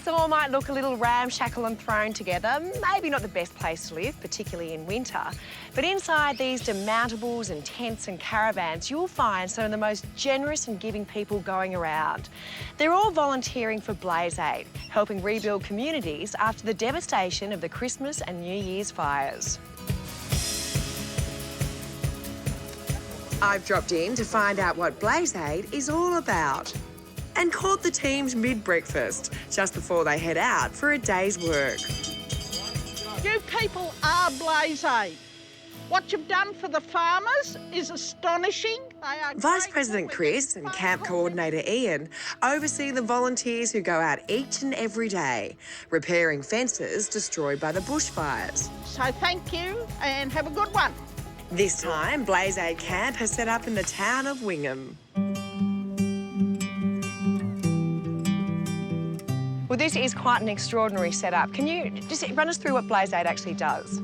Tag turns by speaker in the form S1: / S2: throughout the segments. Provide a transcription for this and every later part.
S1: This all might look a little ramshackle and thrown together. Maybe not the best place to live, particularly in winter. But inside these demountables and tents and caravans, you'll find some of the most generous and giving people going around. They're all volunteering for Blaze Aid, helping rebuild communities after the devastation of the Christmas and New Year's fires. I've dropped in to find out what Blaze Aid is all about and caught the teams mid-breakfast, just before they head out for a day's work.
S2: You people are Blaze Aid. What you've done for the farmers is astonishing. They are
S1: Vice President Chris and Camp Coordinator Ian oversee the volunteers who go out each and every day, repairing fences destroyed by the bushfires.
S2: So thank you and have a good one.
S1: This time, Blaze Aid Camp has set up in the town of Wingham. Well, this is quite an extraordinary setup. Can you just run us through what Blaze Aid actually does?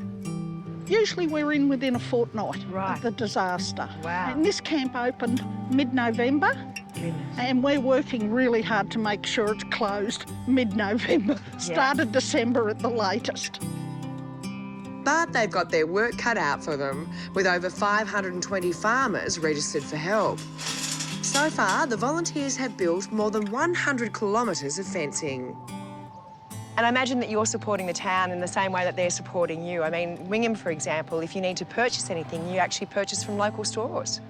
S2: Usually we're in within a fortnight of the disaster.
S1: Wow.
S2: And this camp opened mid-November.
S1: Goodness.
S2: And we're working really hard to make sure it's closed mid-November. Started December at the latest.
S1: But they've got their work cut out for them, with over 520 farmers registered for help. So far, the volunteers have built more than 100 kilometres of fencing. And I imagine that you're supporting the town in the same way that they're supporting you. I mean, Wingham, for example, if you need to purchase anything, you actually purchase from local stores.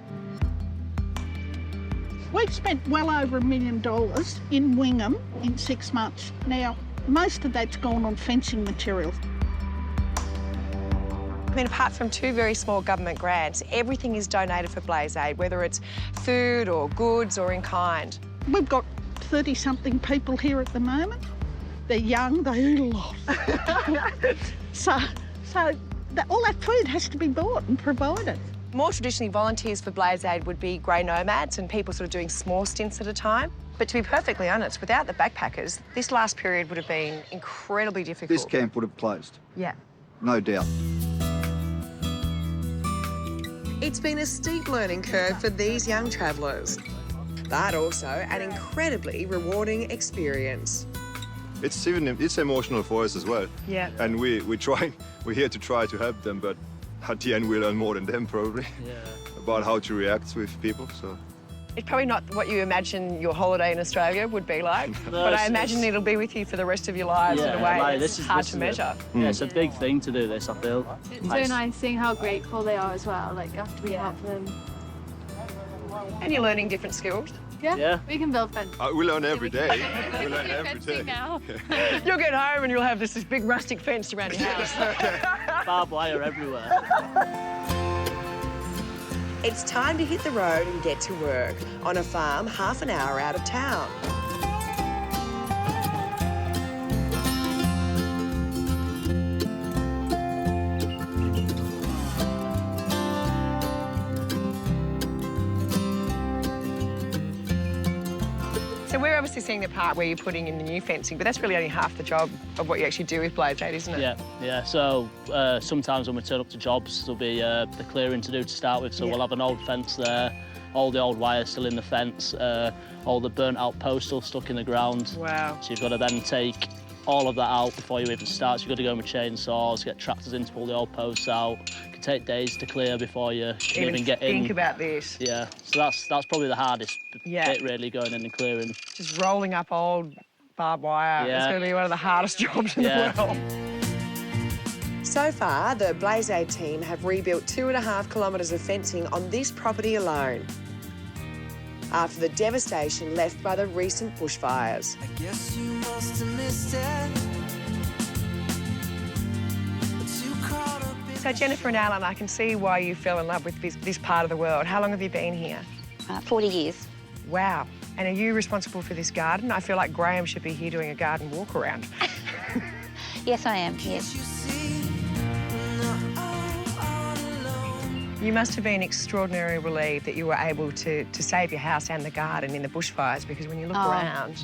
S2: We've spent well over $1 million in Wingham in 6 months. Now, most of that's gone on fencing materials.
S1: I mean, apart from 2 very small government grants, everything is donated for Blaze Aid, whether it's food or goods or in kind.
S2: We've got 30-something people here at the moment. They're young, they eat a lot. so all that food has to be bought and provided.
S1: More traditionally, volunteers for Blaze Aid would be grey nomads and people sort of doing small stints at a time. But to be perfectly honest, without the backpackers, this last period would have been incredibly difficult.
S3: This camp would have closed.
S1: Yeah.
S3: No doubt.
S1: It's been a steep learning curve for these young travellers, but also an incredibly rewarding experience.
S4: It's emotional for us as well.
S1: Yeah.
S4: And we're here to try to help them, but at the end we learn more than them probably.
S5: Yeah.
S4: About how to react with people. So
S1: It's probably not what you imagine your holiday in Australia would be like, but I imagine it'll be with you for the rest of your lives in a way that's hard to measure.
S5: Yeah, it's a big thing to do this, I feel.
S6: It's so nice seeing how grateful they are as well, like after we help them.
S1: And you're learning different skills.
S6: Yeah. We can build fences.
S4: we learn every day. We learn every
S6: Fencing
S4: day.
S6: now.
S1: You'll get home and you'll have this big rustic fence around your house.
S5: Barbed wire everywhere.
S1: It's time to hit the road and get to work on a farm half an hour out of town. So we're obviously seeing the part where you're putting in the new fencing, but that's really only half the job of what you actually do with Blaze Aid, isn't it?
S5: Yeah. So sometimes when we turn up to jobs, there'll be the clearing to do to start with. So we'll have an old fence there, all the old wires still in the fence, all the burnt-out posts still stuck in the ground.
S1: Wow.
S5: So you've got to then take all of that out before you even start. So you've got to go with chainsaws, get tractors in to pull the old posts out. It can take days to clear before you can even get in.
S1: Think about this.
S5: Yeah, so that's probably the hardest bit, really, going in and clearing.
S1: Just rolling up old barbed wire.
S5: Yeah.
S1: It's going to be one of the hardest jobs in the world. So far, the Blaze Aid team have rebuilt 2.5 kilometres of fencing on this property alone, after the devastation left by the recent bushfires.
S7: I guess you must have missed it.
S1: So Jennifer and Alan, I can see why you fell in love with this part of the world. How long have you been here?
S8: 40 years.
S1: Wow. And are you responsible for this garden? I feel like Graham should be here doing a garden walk around.
S8: Yes, I am, yes.
S1: You must have been extraordinarily relieved that you were able to save your house and the garden in the bushfires, because when you look around...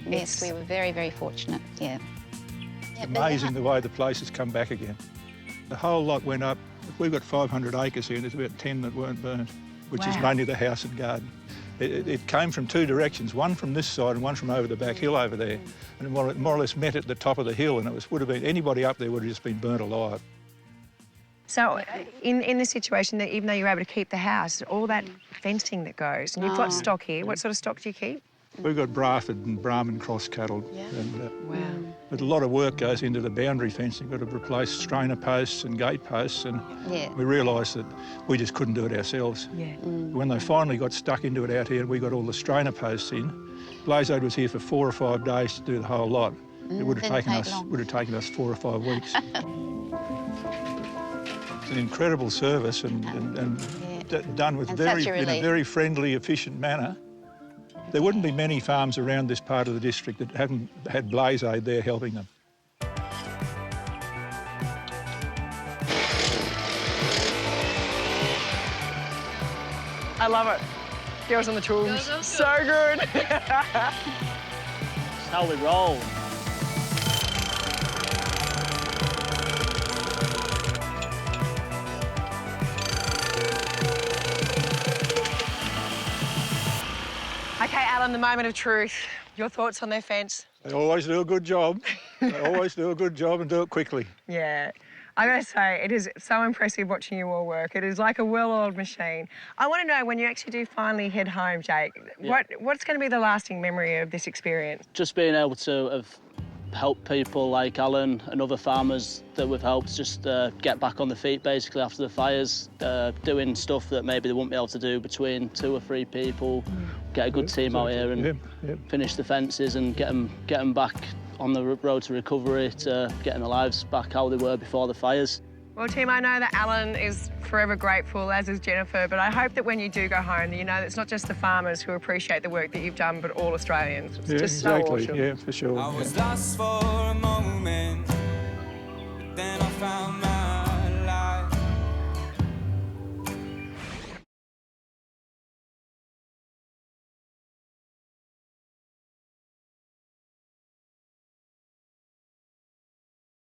S8: Yes, we were very, very fortunate, yeah.
S9: It's amazing the way the place has come back again. The whole lot went up. We've got 500 acres here and there's about 10 that weren't burnt. which is mainly the house and garden. It came from two directions, one from this side and one from over the back hill over there. And it more or less met at the top of the hill, and would have been, anybody up there would have just been burnt alive.
S1: So in this situation, that even though you're able to keep the house, all that fencing that goes, and you've got stock here, what sort of stock do you keep?
S9: We've got Bradford and Brahman cross cattle.
S1: Yeah.
S9: And,
S1: Wow.
S9: but a lot of work goes into the boundary fencing. We've got to replace strainer posts and gate posts, and we realised that we just couldn't do it ourselves.
S1: Yeah.
S9: When they finally got stuck into it out here and we got all the strainer posts in, Blazade was here for 4 or 5 days to do the whole lot. It would have taken us 4 or 5 weeks. It's an incredible service and done with in a very friendly, efficient manner. There wouldn't be many farms around this part of the district that haven't had Blazade there helping them.
S1: I love it. Girls on the tools. So good.
S5: That's how we roll.
S1: OK, Alan, the moment of truth. Your thoughts on their fence?
S9: They always do a good job. They always do a good job and do it quickly.
S1: Yeah. I gotta say, it is so impressive watching you all work. It is like a well-oiled machine. I want to know, when you actually do finally head home, Jake, what's going to be the lasting memory of this experience?
S5: Just being able to have helped people like Alan and other farmers that we've helped just get back on their feet basically after the fires, doing stuff that maybe they wouldn't be able to do between 2 or 3 people, get a good team out here and finish the fences and get them back on the road to recovery, to getting their lives back how they were before the fires.
S1: Well, team, I know that Alan is forever grateful, as is Jennifer, but I hope that when you do go home, you know that it's not just the farmers who appreciate the work that you've done, but all Australians. It's just
S9: exactly.
S1: So awesome.
S9: Yeah, for sure.
S7: I was lost for a moment.